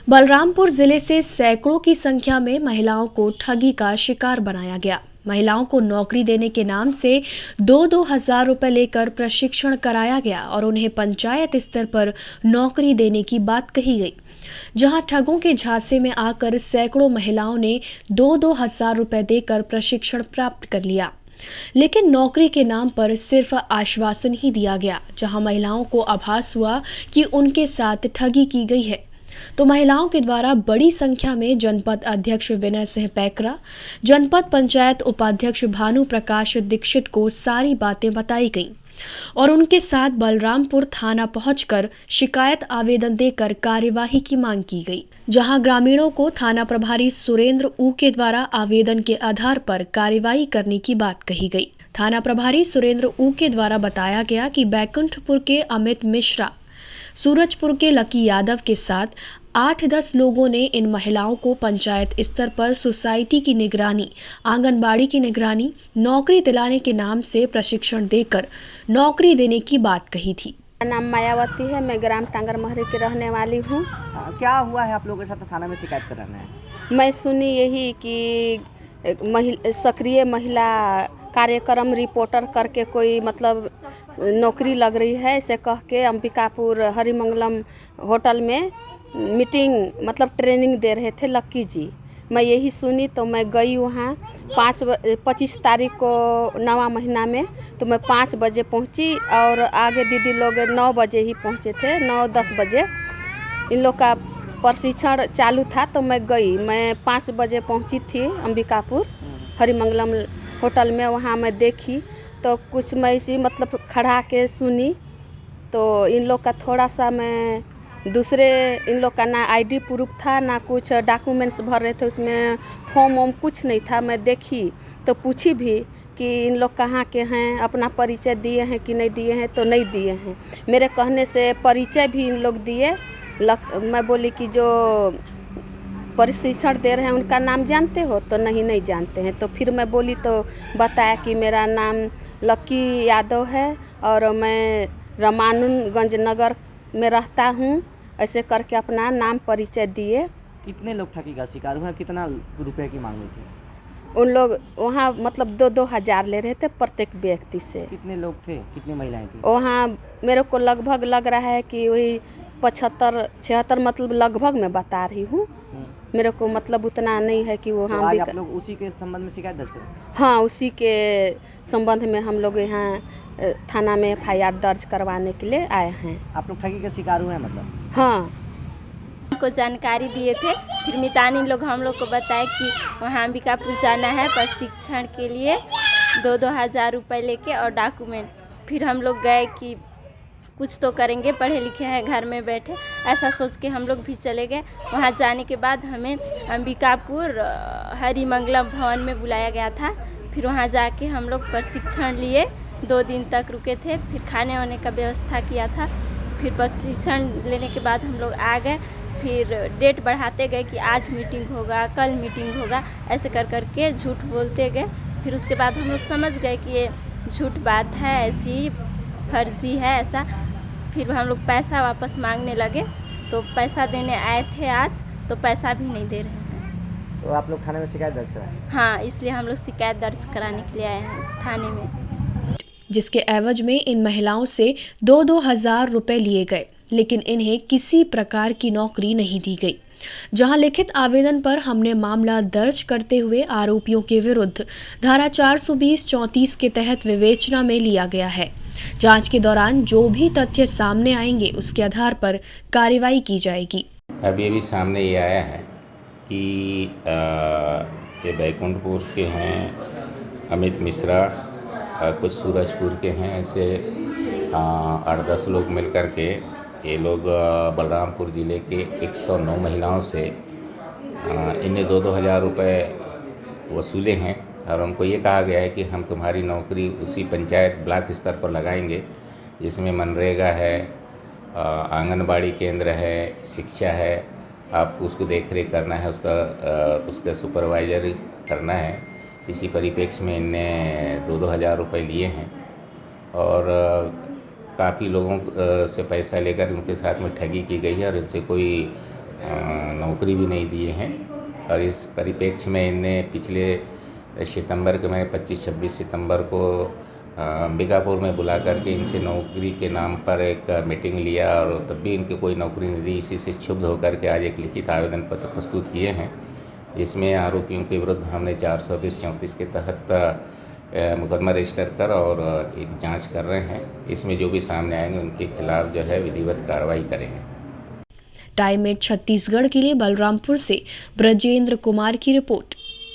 बलरामपुर जिले से सैकड़ों की संख्या में महिलाओं को ठगी का शिकार बनाया गया। महिलाओं को नौकरी देने के नाम से 2-2 हजार रुपए लेकर प्रशिक्षण कराया गया और उन्हें पंचायत स्तर पर नौकरी देने की बात कही गई, जहां ठगों के झांसे में आकर सैकड़ों महिलाओं ने 2-2 हजार रुपए देकर प्रशिक्षण प्राप्त कर लिया। लेकिन नौकरी के नाम पर सिर्फ आश्वासन ही दिया गया, जहां महिलाओं को आभास हुआ कि उनके साथ ठगी की गई है। तो महिलाओं के द्वारा बड़ी संख्या में जनपद अध्यक्ष विनय सिंह पैकरा, जनपद पंचायत उपाध्यक्ष भानु प्रकाश दीक्षित को सारी बातें बताई गईं और उनके साथ बलरामपुर थाना पहुंचकर शिकायत आवेदन देकर कार्यवाही की मांग की गई, जहां ग्रामीणों को थाना प्रभारी सुरेंद्र ऊ के द्वारा आवेदन के आधार पर कार्यवाही करने की बात कही गई। थाना प्रभारी सुरेंद्र ऊ के द्वारा बताया गया कि बैकुंठपुर के अमित मिश्रा, सूरजपुर के लकी यादव के साथ 8-10 लोगों ने इन महिलाओं को पंचायत स्तर पर सोसाइटी की निगरानी, आंगनबाड़ी की निगरानी, नौकरी दिलाने के नाम से प्रशिक्षण देकर नौकरी देने की बात कही थी। मेरा नाम मायावती है, मैं ग्राम टांगर महरी की रहने वाली हूँ। क्या हुआ है आप लोगों के साथ थाना में शिकायत कराना है? मैं सुनी यही कि सक्रिय महिला कार्यक्रम रिपोर्टर करके कोई मतलब नौकरी लग रही है, ऐसे कह के अंबिकापुर हरिमंगलम होटल में मीटिंग मतलब ट्रेनिंग दे रहे थे लक्की जी। मैं यही सुनी तो मैं गई वहाँ 25 तारीख को 9वां महीना में, तो मैं 5 बजे पहुँची और आगे दीदी लोग 9 बजे ही पहुँचे थे, 9-10 बजे इन लोग का प्रशिक्षण चालू था। तो मैं गई, मैं 5 बजे पहुँची थी अंबिकापुर हरिमंगलम होटल में। वहाँ मैं देखी तो कुछ मैं इसी मतलब खड़ा के सुनी तो इन लोग का थोड़ा सा मैं दूसरे इन लोग का ना आईडी प्रूफ था, ना कुछ डॉक्यूमेंट्स भर रहे थे, उसमें फॉर्म वॉर्म कुछ नहीं था। मैं देखी तो पूछी भी कि इन लोग कहाँ के हैं, अपना परिचय दिए हैं कि नहीं दिए हैं, तो नहीं दिए हैं। मेरे कहने से परिचय भी इन लोग दिए। मैं बोली कि जो प्रशिक्षण दे रहे हैं उनका नाम जानते हो, तो नहीं जानते हैं। तो फिर मैं बोली तो बताया कि मेरा नाम लक्की यादव है और मैं रामानुजगंज नगर में रहता हूँ, ऐसे करके अपना नाम परिचय दिए। कितने लोग ठगी का शिकार हुए, कितना रुपए की मांग हुई थी? उन लोग वहाँ मतलब 2-2 हजार ले रहे थे प्रत्येक व्यक्ति से। कितने लोग थे, कितनी महिलाएं थी? वहाँ मेरे को लगभग लग रहा है कि वही 75-76 मतलब लगभग मैं बता रही हूँ। मेरे को मतलब उतना नहीं है कि वो तो आज आप लोग उसी के संबंध में शिकायत दर्ज करें? हाँ, उसी के संबंध में हम लोग यहाँ थाना में FIR दर्ज करवाने के लिए आए हैं। आप लोग ठगी का शिकार हुए हैं मतलब? हाँ, को जानकारी दिए थे, फिर मितानी लोग हम लोग को बताए कि वहाँ अंबिकापुर जाना है प्रशिक्षण के लिए 2-2 हजार रुपये लेके और डॉक्यूमेंट। फिर हम लोग गए कि कुछ तो करेंगे, पढ़े लिखे हैं घर में बैठे, ऐसा सोच के हम लोग भी चले गए। वहाँ जाने के बाद हमें अंबिकापुर हरिमंगलम भवन में बुलाया गया था। फिर वहाँ जाके हम लोग प्रशिक्षण लिए, 2 दिन तक रुके थे। फिर खाने वाने का व्यवस्था किया था। फिर प्रशिक्षण लेने के बाद हम लोग आ गए। फिर डेट बढ़ाते गए कि आज मीटिंग होगा, कल मीटिंग होगा, ऐसे कर के झूठ बोलते गए। फिर उसके बाद हम लोग समझ गए कि ये झूठ बात है, ऐसी फर्जी है ऐसा। फिर हम लोग पैसा वापस मांगने लगे, तो पैसा देने आए थे आज, तो पैसा भी नहीं दे रहे हैं। तो आप लोग थाने में शिकायत दर्ज कराएं? हाँ, इसलिए हम लोग शिकायत दर्ज कराने के लिए आए हैं थाने में। जिसके एवज में इन महिलाओं से 2-2 हजार रुपए लिए गए, लेकिन इन्हें किसी प्रकार की नौकरी नहीं दी गई। जहां लिखित आवेदन पर हमने मामला दर्ज करते हुए आरोपियों के विरुद्ध धारा 420-34 के तहत विवेचना में लिया गया है। जांच के दौरान जो भी तथ्य सामने आएंगे उसके आधार पर कार्रवाई की जाएगी। अभी सामने ये आया है कि ये बैकुंठपुर के हैं अमित मिश्रा, कुछ सूरजपुर के हैं, ऐसे 8-10 लोग मिलकर के ये लोग बलरामपुर ज़िले के 109 महिलाओं से इन्हें 2-2 हज़ार रुपये वसूले हैं और उनको ये कहा गया है कि हम तुम्हारी नौकरी उसी पंचायत ब्लॉक स्तर पर लगाएंगे जिसमें मनरेगा है, आंगनबाड़ी केंद्र है, शिक्षा है, आपको उसको देख रेख करना है, उसका सुपरवाइजर करना है। इसी परिप्रेक्ष्य में इनने 2-2 हज़ार रुपये लिए हैं और काफ़ी लोगों से पैसा लेकर उनके साथ में ठगी की गई है और इनसे कोई नौकरी भी नहीं दिए हैं। और इस परिप्रेक्ष्य में इनने पिछले सितंबर के महीने 25-26 सितंबर को अंबिकापुर में बुला करके इनसे नौकरी के नाम पर एक मीटिंग लिया और तब भी इनकी कोई नौकरी नहीं दी। इसी से क्षुब्ध होकर के आज एक लिखित आवेदन पत्र प्रस्तुत किए हैं, जिसमें आरोपियों के विरुद्ध हमने 420-34 के तहत मुकदमा रजिस्टर कर और एक जांच कर रहे हैं। इसमें जो भी सामने आएंगे उनके खिलाफ जो है विधिवत कार्रवाई करेंगे। टाइम 8 छत्तीसगढ़ के लिए बलरामपुर से ब्रजेंद्र कुमार की रिपोर्ट।